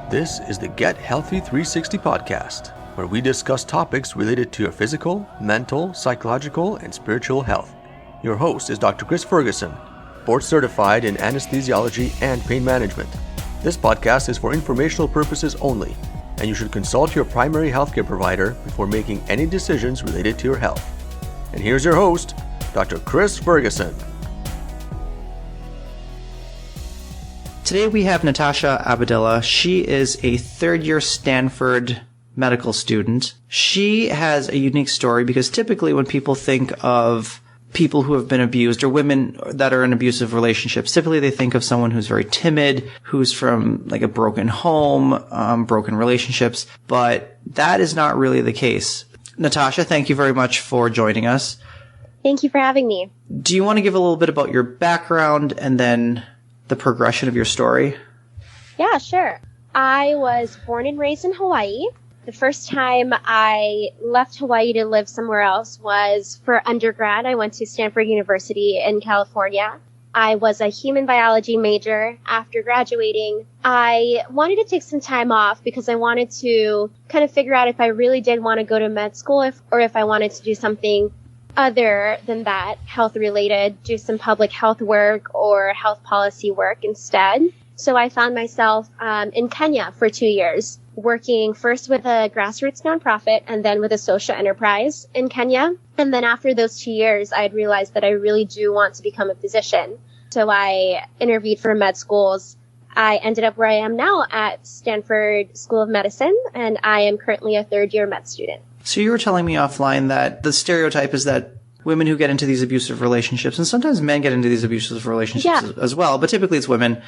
This is the Get Healthy 360 podcast, where we discuss topics related to your physical, mental, psychological, and spiritual health. Your host is Dr. Kris Ferguson, board certified in anesthesiology and pain management. This podcast is for informational purposes only, and you should consult your primary healthcare provider before making any decisions related to your health. And here's your host, Dr. Kris Ferguson. Today we have Natasha Abadilla. She is a third-year Stanford medical student. She has a unique story because typically when people think of people who have been abused or women that are in abusive relationships, typically they think of someone who's very timid, who's from like a broken home, broken relationships, but that is not really the case. Natasha, thank you very much for joining us. Thank you for having me. Do you want to give a little bit about your background and then the progression of your story? Yeah, sure. I was born and raised in Hawaii. The first time I left Hawaii to live somewhere else was for undergrad. I went to Stanford University in California. I was a human biology major. After graduating, I wanted to take some time off because I wanted to kind of figure out if I really did want to go to med school or if I wanted to do something other than that, health related, do some public health work or health policy work instead. So I found myself in Kenya for 2 years, working first with a grassroots nonprofit and then with a social enterprise in Kenya. And then after those 2 years, I had realized that I really do want to become a physician. So I interviewed for med schools. I ended up where I am now at Stanford School of Medicine, and I am currently a third-year med student. So you were telling me offline that the stereotype is that women who get into these abusive relationships, and sometimes men get into these abusive relationships as well, but typically it's women.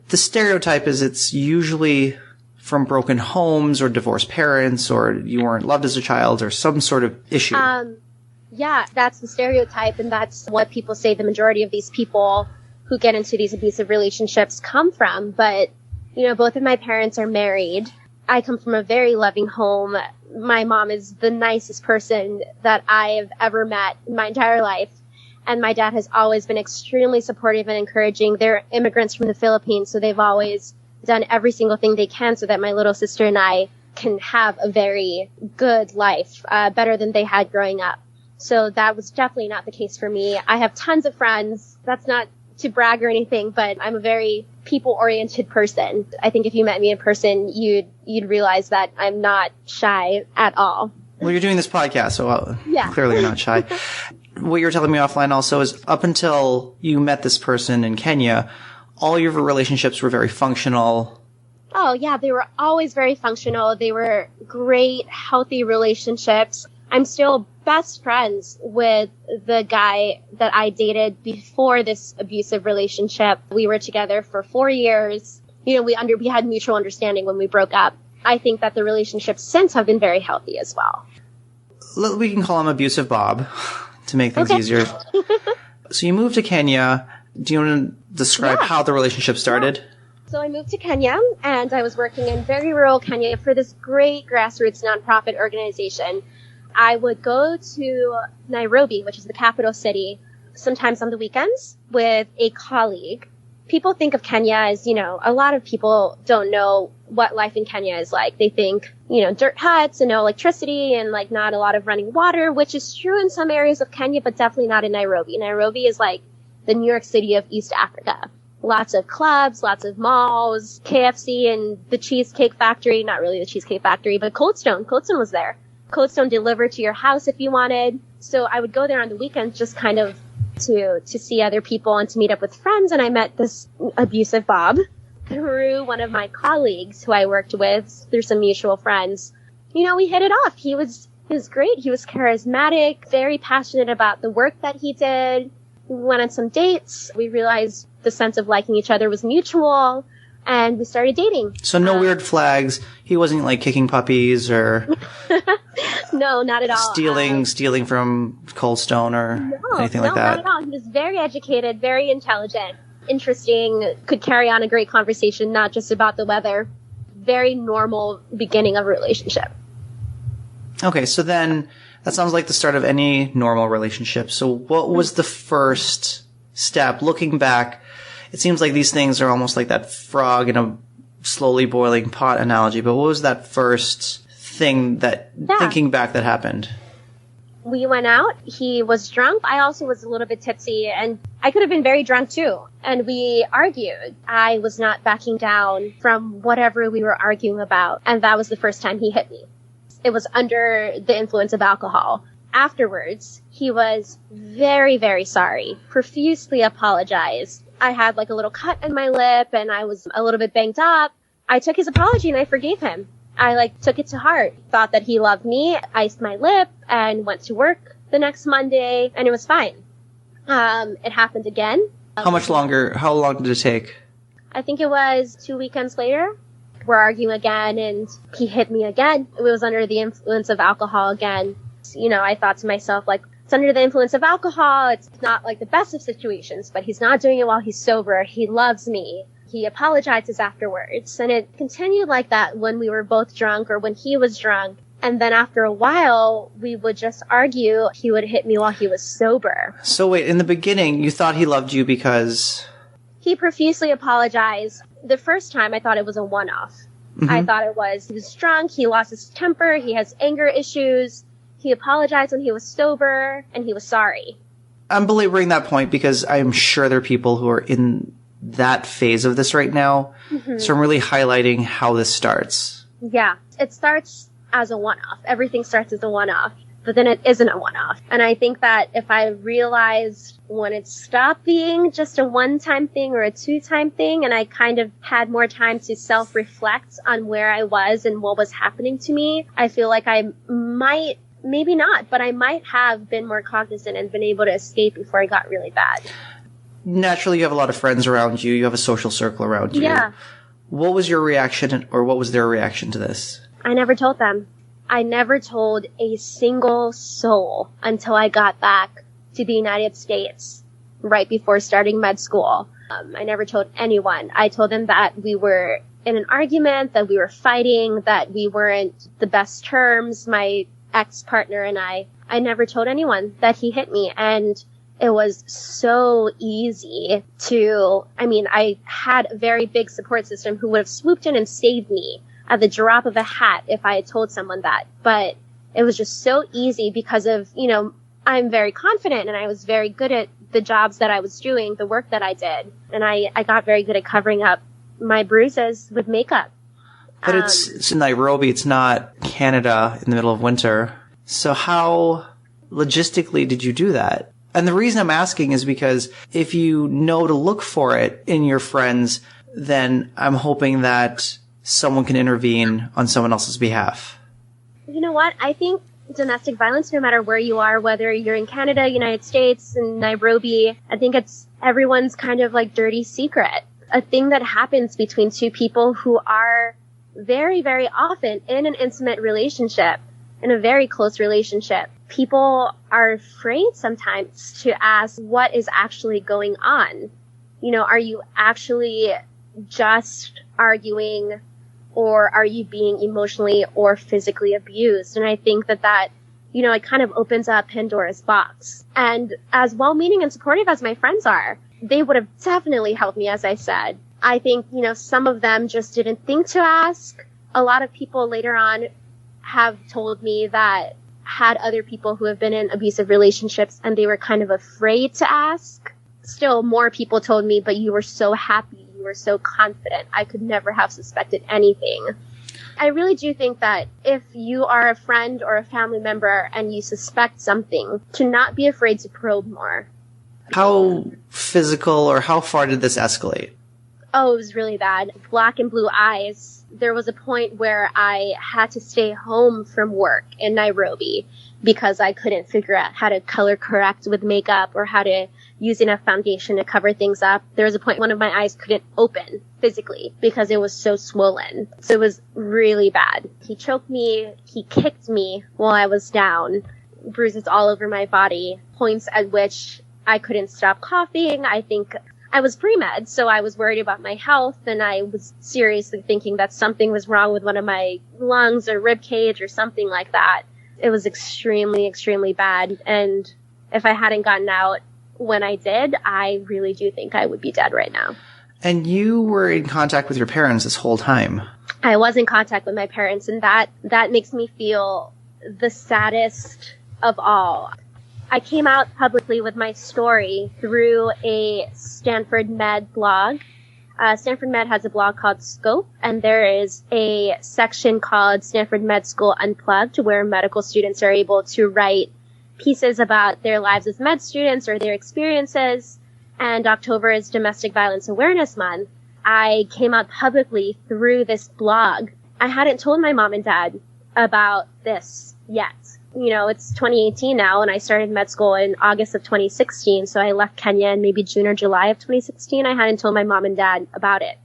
The stereotype is it's usually from broken homes or divorced parents or you weren't loved as a child or some sort of issue. Yeah, that's the stereotype, and that's what people say the majority of these people who get into these abusive relationships come from. But, you know, both of my parents are married. I come from a very loving home. My mom is the nicest person that I have ever met in my entire life. And my dad has always been extremely supportive and encouraging. They're immigrants from the Philippines, so they've always done every single thing they can so that my little sister and I can have a very good life, better than they had growing up. So that was definitely not the case for me. I have tons of friends. That's not to brag or anything, but I'm a very people-oriented person. I think if you met me in person, you'd realize that I'm not shy at all. Well, you're doing this podcast, so clearly you're not shy. What you were telling me offline also is up until you met this person in Kenya, all your relationships were very functional. Oh, yeah, they were always very functional. They were great, healthy relationships. I'm still best friends with the guy that I dated before this abusive relationship. We were together for 4 years. You know, we had mutual understanding when we broke up. I think that the relationships since have been very healthy as well. We can call him Abusive Bob to make things easier. So you moved to Kenya. Do you want to describe how the relationship started? Yeah. So I moved to Kenya, and I was working in very rural Kenya for this great grassroots nonprofit organization. I would go to Nairobi, which is the capital city, sometimes on the weekends with a colleague. People think of Kenya as, you know, a lot of people don't know what life in Kenya is like. They think, you know, dirt huts and no electricity and like not a lot of running water, which is true in some areas of Kenya, but definitely not in Nairobi. Nairobi is like the New York City of East Africa. Lots of clubs, lots of malls, KFC and the Cheesecake Factory. Not really the Cheesecake Factory, but Cold Stone. Cold Stone was there. Cold Stone delivered to your house if you wanted. So I would go there on the weekends just kind of to see other people and to meet up with friends. And I met this abusive Bob through one of my colleagues who I worked with through some mutual friends. You know, we hit it off. He was great. He was charismatic, very passionate about the work that he did. We went on some dates. We realized the sense of liking each other was mutual. And we started dating. So no weird flags. He wasn't like kicking puppies or no, not at all. Stealing from Cold Stone or anything like that. No, not at all. He was very educated, very intelligent, interesting, could carry on a great conversation, not just about the weather. Very normal beginning of a relationship. Okay, so then that sounds like the start of any normal relationship. So what was the first step? Looking back, it seems like these things are almost like that frog in a slowly boiling pot analogy, but what was that first thing that, thinking back, that happened? We went out. He was drunk. I also was a little bit tipsy, and I could have been very drunk too. And we argued. I was not backing down from whatever we were arguing about. And that was the first time he hit me. It was under the influence of alcohol. Afterwards, he was very, very sorry, profusely apologized. I had like a little cut in my lip and I was a little bit banged up. I took his apology and I forgave him. I took it to heart, thought that he loved me, iced my lip, and went to work the next Monday, and it was fine. It happened again. How long did it take? I think it was 2 weekends later. We're arguing again, and he hit me again. It was under the influence of alcohol again. I thought to myself, it's under the influence of alcohol. It's not the best of situations, but he's not doing it while he's sober. He loves me. He apologizes afterwards. And it continued like that when we were both drunk or when he was drunk. And then after a while, we would just argue. He would hit me while he was sober. So wait, in the beginning, you thought he loved you because... He profusely apologized. The first time, I thought it was a one-off. Mm-hmm. I thought he was drunk, he lost his temper, he has anger issues. He apologized when he was sober, and he was sorry. I'm belaboring that point because I'm sure there are people who are in that phase of this right now. Mm-hmm. So I'm really highlighting how this starts. Yeah, it starts as a one-off. Everything starts as a one-off, but then it isn't a one-off. And I think that if I realized when it stopped being just a one-time thing or a two-time thing, and I kind of had more time to self-reflect on where I was and what was happening to me, I feel like I might, maybe not, but I might have been more cognizant and been able to escape before it got really bad. Naturally, you have a lot of friends around you. You have a social circle around you. Yeah. What was your reaction, or what was their reaction to this? I never told them. I never told a single soul until I got back to the United States right before starting med school. I never told anyone. I told them that we were in an argument, that we were fighting, that we weren't the best terms, my ex-partner and I. I never told anyone that he hit me, and it was so easy I had a very big support system who would have swooped in and saved me at the drop of a hat if I had told someone that. But it was just so easy because of, I'm very confident and I was very good at the jobs that I was doing, the work that I did. And I got very good at covering up my bruises with makeup. But it's in Nairobi, it's not Canada in the middle of winter. So how logistically did you do that? And the reason I'm asking is because if you know to look for it in your friends, then I'm hoping that someone can intervene on someone else's behalf. You know what? I think domestic violence, no matter where you are, whether you're in Canada, United States, in Nairobi, I think it's everyone's kind of dirty secret. A thing that happens between two people who are very, very often in an intimate relationship, in a very close relationship. People are afraid sometimes to ask what is actually going on. Are you actually just arguing, or are you being emotionally or physically abused? And I think that it kind of opens up Pandora's box. And as well-meaning and supportive as my friends are, they would have definitely helped me, as I said. I think, some of them just didn't think to ask. A lot of people later on have told me that had other people who have been in abusive relationships and they were kind of afraid to ask. Still, more people told me, but you were so happy, you were so confident. I could never have suspected anything. I really do think that if you are a friend or a family member and you suspect something, to not be afraid to probe more. How physical or how far did this escalate? Oh, it was really bad. Black and blue eyes. There was a point where I had to stay home from work in Nairobi because I couldn't figure out how to color correct with makeup or how to use enough foundation to cover things up. There was a point one of my eyes couldn't open physically because it was so swollen. So it was really bad. He choked me. He kicked me while I was down. Bruises all over my body. Points at which I couldn't stop coughing. I think I was pre-med, so I was worried about my health, and I was seriously thinking that something was wrong with one of my lungs or rib cage or something like that. It was extremely, extremely bad, and if I hadn't gotten out when I did, I really do think I would be dead right now. And you were in contact with your parents this whole time. I was in contact with my parents, and that makes me feel the saddest of all. I came out publicly with my story through a Stanford Med blog. Stanford Med has a blog called Scope, and there is a section called Stanford Med School Unplugged, where medical students are able to write pieces about their lives as med students or their experiences. And October is Domestic Violence Awareness Month. I came out publicly through this blog. I hadn't told my mom and dad about this yet. It's 2018 now, and I started med school in August of 2016, so I left Kenya in maybe June or July of 2016. I hadn't told my mom and dad about it.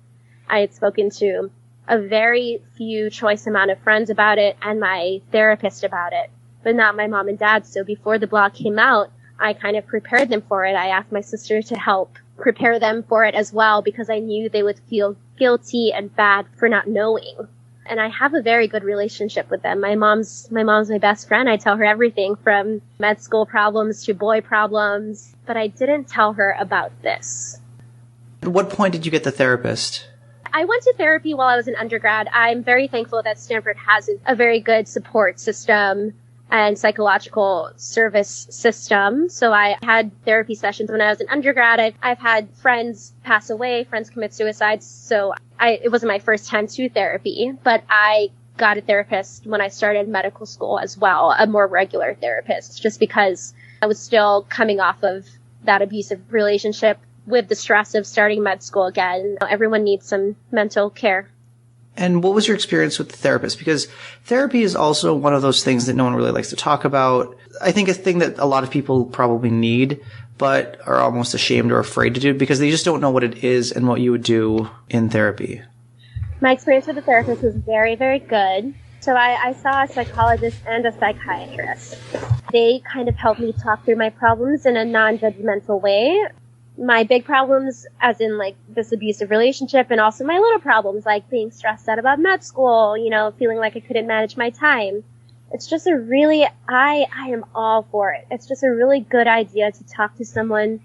I had spoken to a very few choice amount of friends about it and my therapist about it, but not my mom and dad. So before the blog came out, I kind of prepared them for it. I asked my sister to help prepare them for it as well, because I knew they would feel guilty and bad for not knowing. And I have a very good relationship with them. My mom's my best friend. I tell her everything from med school problems to boy problems, but I didn't tell her about this. At what point did you get the therapist? I went to therapy while I was an undergrad. I'm very thankful that Stanford has a very good support system and psychological service system. So I had therapy sessions when I was an undergrad. I've had friends pass away, friends commit suicide. So it wasn't my first time to therapy, but I got a therapist when I started medical school as well, a more regular therapist, just because I was still coming off of that abusive relationship with the stress of starting med school again. Everyone needs some mental care. And what was your experience with the therapist? Because therapy is also one of those things that no one really likes to talk about. I think a thing that a lot of people probably need, but are almost ashamed or afraid to do because they just don't know what it is and what you would do in therapy. My experience with the therapist was very, very good. So I saw a psychologist and a psychiatrist. They kind of helped me talk through my problems in a non-judgmental way. My big problems, as in like this abusive relationship, and also my little problems, like being stressed out about med school, feeling like I couldn't manage my time. It's just I am all for it. It's just a really good idea to talk to someone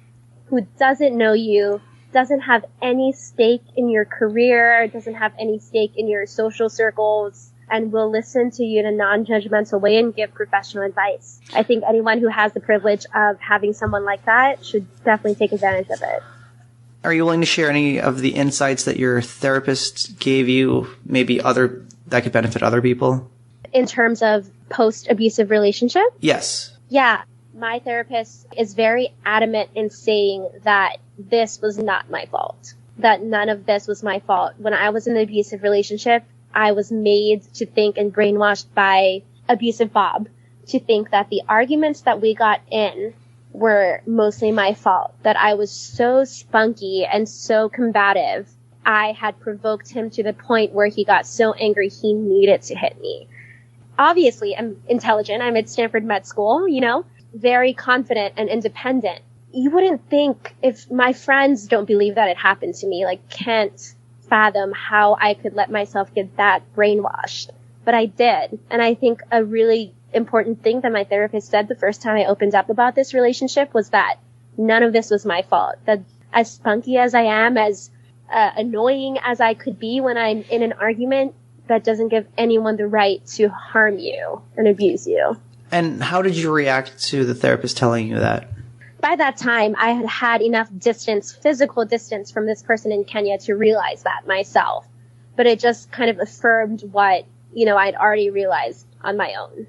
who doesn't know you, doesn't have any stake in your career, doesn't have any stake in your social circles, and will listen to you in a non-judgmental way and give professional advice. I think anyone who has the privilege of having someone like that should definitely take advantage of it. Are you willing to share any of the insights that your therapist gave you, maybe that could benefit other people? In terms of post-abusive relationship? Yes. Yeah. My therapist is very adamant in saying that this was not my fault, that none of this was my fault. When I was in an abusive relationship, I was made to think and brainwashed by abusive Bob to think that the arguments that we got in were mostly my fault, that I was so spunky and so combative. I had provoked him to the point where he got so angry he needed to hit me. Obviously, I'm intelligent. I'm at Stanford Med School, very confident and independent. You wouldn't think, if my friends don't believe that it happened to me, can't fathom how I could let myself get that brainwashed. But I did. And I think a really important thing that my therapist said the first time I opened up about this relationship was that none of this was my fault. That as spunky as I am, as annoying as I could be when I'm in an argument, that doesn't give anyone the right to harm you and abuse you. And how did you react to the therapist telling you that? By that time, I had had enough distance, physical distance from this person in Kenya to realize that myself. But it just kind of affirmed what, I'd already realized on my own.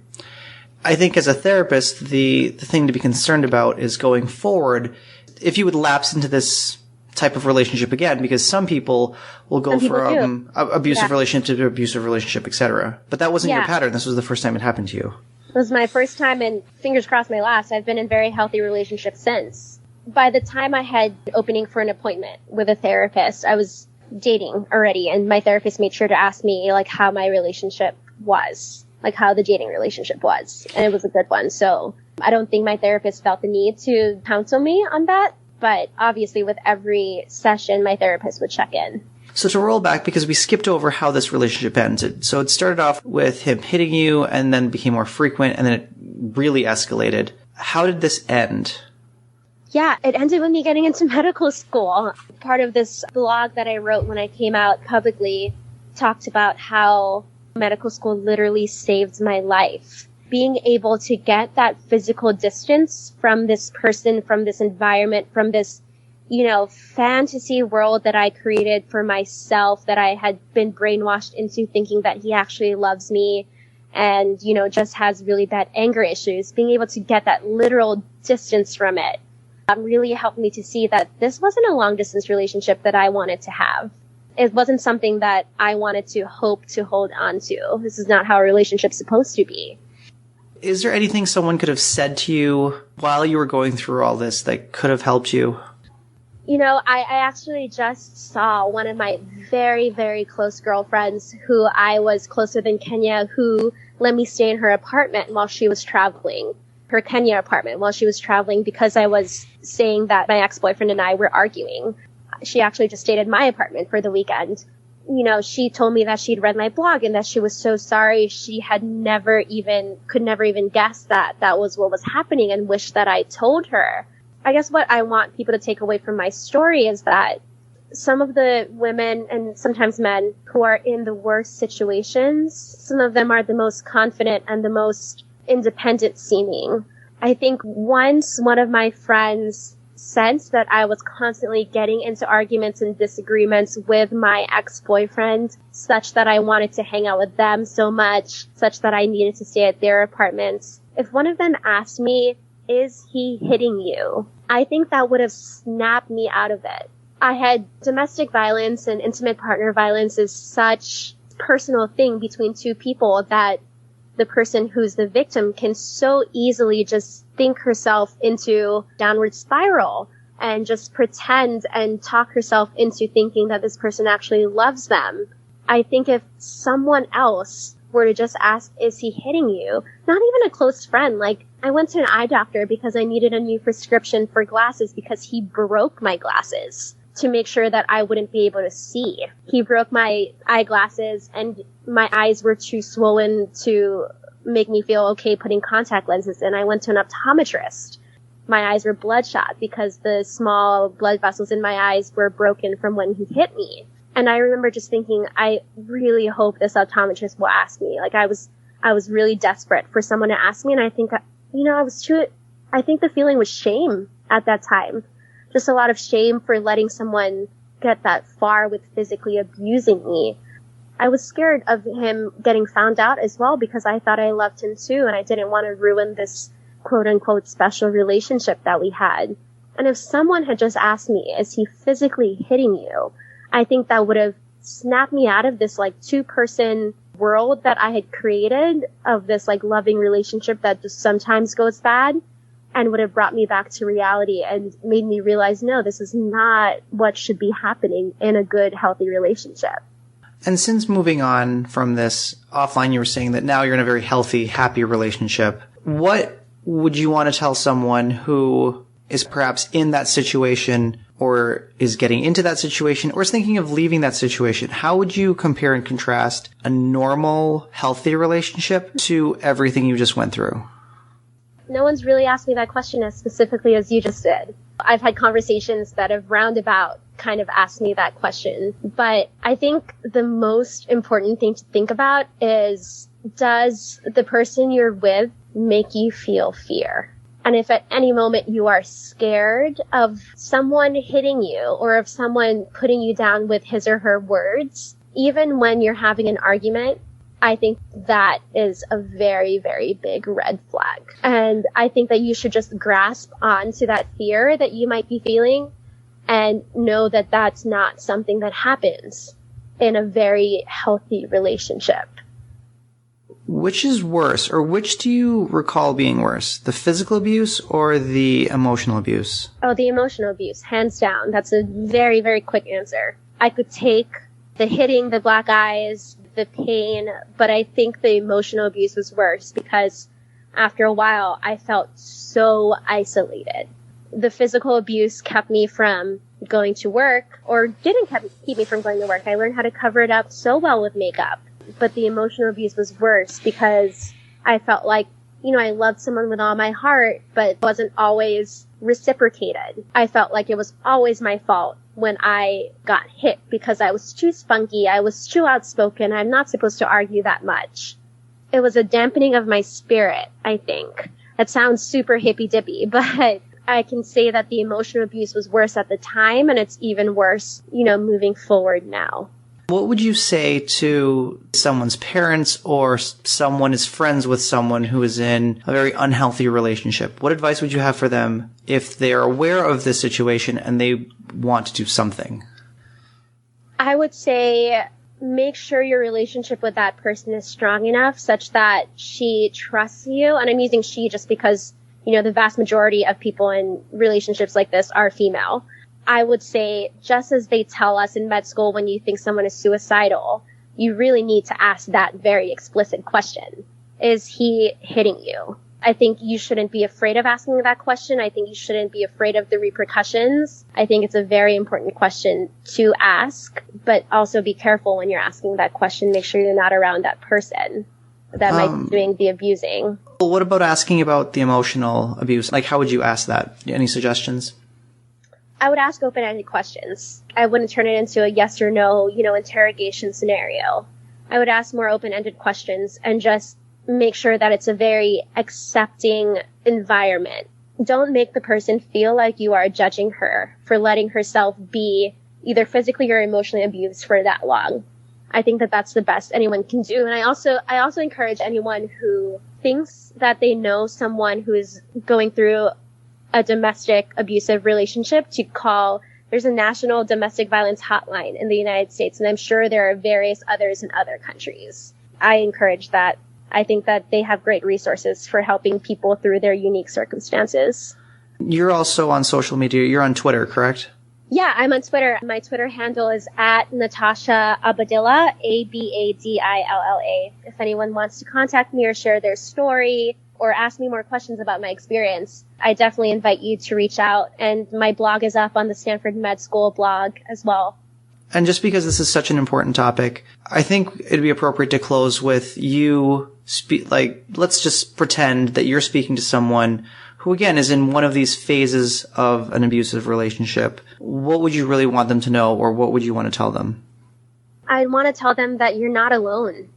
I think as a therapist, the thing to be concerned about is going forward, if you would lapse into this type of relationship again, because some people will go from abusive relationship to abusive relationship, etc. But that wasn't your pattern. This was the first time it happened to you. It was my first time, and fingers crossed my last. I've been in very healthy relationships since. By the time I had opening for an appointment with a therapist, I was dating already, and my therapist made sure to ask me how my relationship was, how the dating relationship was, and it was a good one. So I don't think my therapist felt the need to counsel me on that, but obviously with every session, my therapist would check in. So to roll back, because we skipped over how this relationship ended. So it started off with him hitting you and then became more frequent and then it really escalated. How did this end? Yeah, it ended with me getting into medical school. Part of this blog that I wrote when I came out publicly talked about how medical school literally saved my life. Being able to get that physical distance from this person, from this environment, from this, fantasy world that I created for myself, that I had been brainwashed into thinking that he actually loves me and, just has really bad anger issues. Being able to get that literal distance from it really helped me to see that this wasn't a long distance relationship that I wanted to have. It wasn't something that I wanted to hope to hold on to. This is not how a relationship's supposed to be. Is there anything someone could have said to you while you were going through all this that could have helped you? I actually just saw one of my very, very close girlfriends who I was closer than Kenya, who let me stay in her apartment while she was traveling, her Kenya apartment while she was traveling, because I was saying that my ex-boyfriend and I were arguing. She actually just stayed in my apartment for the weekend. She told me that she'd read my blog and that she was so sorry. She had could never even guess that that was what was happening and wished that I told her. I guess what I want people to take away from my story is that some of the women and sometimes men who are in the worst situations, some of them are the most confident and the most independent seeming. I think once one of my friends sensed that I was constantly getting into arguments and disagreements with my ex-boyfriend, such that I wanted to hang out with them so much, such that I needed to stay at their apartments. If one of them asked me, "Is he hitting you?" I think that would have snapped me out of it. I had domestic violence and intimate partner violence is such a personal thing between two people that the person who's the victim can so easily just think herself into downward spiral and just pretend and talk herself into thinking that this person actually loves them. I think if someone else were to just ask, "Is he hitting you?" Not even a close friend. Like, I went to an eye doctor because I needed a new prescription for glasses because he broke my glasses to make sure that I wouldn't be able to see. He broke my eyeglasses and my eyes were too swollen to make me feel okay putting contact lenses in. I went to an optometrist. My eyes were bloodshot because the small blood vessels in my eyes were broken from when he hit me. And I remember just thinking, I really hope this optometrist will ask me. Like, I was really desperate for someone to ask me. And I think, I think the feeling was shame at that time. Just a lot of shame for letting someone get that far with physically abusing me. I was scared of him getting found out as well because I thought I loved him too. And I didn't want to ruin this quote unquote special relationship that we had. And if someone had just asked me, "Is he physically hitting you?" I think that would have snapped me out of this like 2-person world that I had created of this like loving relationship that just sometimes goes bad, and would have brought me back to reality and made me realize, no, this is not what should be happening in a good, healthy relationship. And since moving on from this offline, you were saying that now you're in a very healthy, happy relationship. What would you want to tell someone who is perhaps in that situation or is getting into that situation or is thinking of leaving that situation? How would you compare and contrast a normal, healthy relationship to everything you just went through? No one's really asked me that question as specifically as you just did. I've had conversations that have roundabout kind of asked me that question. But I think the most important thing to think about is, does the person you're with make you feel fear? And if at any moment you are scared of someone hitting you or of someone putting you down with his or her words, even when you're having an argument, I think that is a very, very big red flag. And I think that you should just grasp onto that fear that you might be feeling and know that that's not something that happens in a very healthy relationship. Which is worse, or which do you recall being worse, the physical abuse or the emotional abuse? Oh, the emotional abuse, hands down. That's a very, very quick answer. I could take the hitting, the black eyes, the pain, but I think the emotional abuse was worse because after a while I felt so isolated. The physical abuse kept me from going to work, or didn't keep me from going to work. I learned how to cover it up so well with makeup. But the emotional abuse was worse because I felt like, I loved someone with all my heart, but wasn't always reciprocated. I felt like it was always my fault when I got hit because I was too spunky, I was too outspoken, I'm not supposed to argue that much. It was a dampening of my spirit, I think. That sounds super hippy-dippy, but I can say that the emotional abuse was worse at the time, and it's even worse, moving forward now. What would you say to someone's parents or someone is friends with someone who is in a very unhealthy relationship? What advice would you have for them if they are aware of this situation and they want to do something? I would say make sure your relationship with that person is strong enough such that she trusts you. And I'm using she just because, the vast majority of people in relationships like this are female. I would say, just as they tell us in med school when you think someone is suicidal, you really need to ask that very explicit question. Is he hitting you? I think you shouldn't be afraid of asking that question. I think you shouldn't be afraid of the repercussions. I think it's a very important question to ask, but also be careful when you're asking that question. Make sure you're not around that person that might be doing the abusing. Well, what about asking about the emotional abuse? Like, how would you ask that? Any suggestions? I would ask open-ended questions. I wouldn't turn it into a yes or no, interrogation scenario. I would ask more open-ended questions and just make sure that it's a very accepting environment. Don't make the person feel like you are judging her for letting herself be either physically or emotionally abused for that long. I think that that's the best anyone can do. And I also encourage anyone who thinks that they know someone who is going through a domestic abusive relationship to call. There's a national domestic violence hotline in the United States, and I'm sure there are various others in other countries. I encourage that. I think that they have great resources for helping people through their unique circumstances. You're also on social media. You're on Twitter, correct? Yeah, I'm on Twitter. My Twitter handle is at Natasha Abadilla, Abadilla. If anyone wants to contact me or share their story or ask me more questions about my experience, I definitely invite you to reach out. And my blog is up on the Stanford Med School blog as well. And just because this is such an important topic, I think it'd be appropriate to close with you let's just pretend that you're speaking to someone who, again, is in one of these phases of an abusive relationship. What would you really want them to know, or what would you want to tell them? I want to tell them that you're not alone.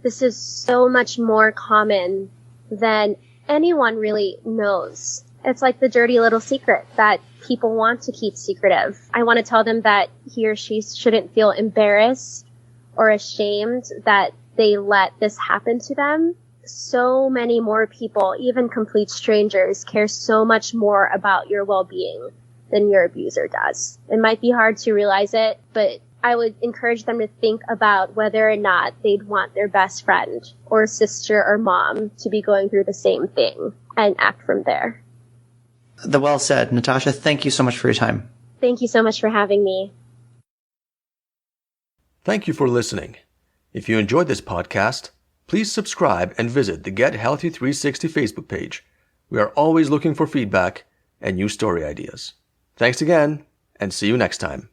This is so much more common than anyone really knows. It's like the dirty little secret that people want to keep secretive. I want to tell them that he or she shouldn't feel embarrassed or ashamed that they let this happen to them. So many more people, even complete strangers, care so much more about your well-being than your abuser does. It might be hard to realize it, but I would encourage them to think about whether or not they'd want their best friend or sister or mom to be going through the same thing and act from there. Well said. Natasha, thank you so much for your time. Thank you so much for having me. Thank you for listening. If you enjoyed this podcast, please subscribe and visit the Get Healthy 360 Facebook page. We are always looking for feedback and new story ideas. Thanks again, and see you next time.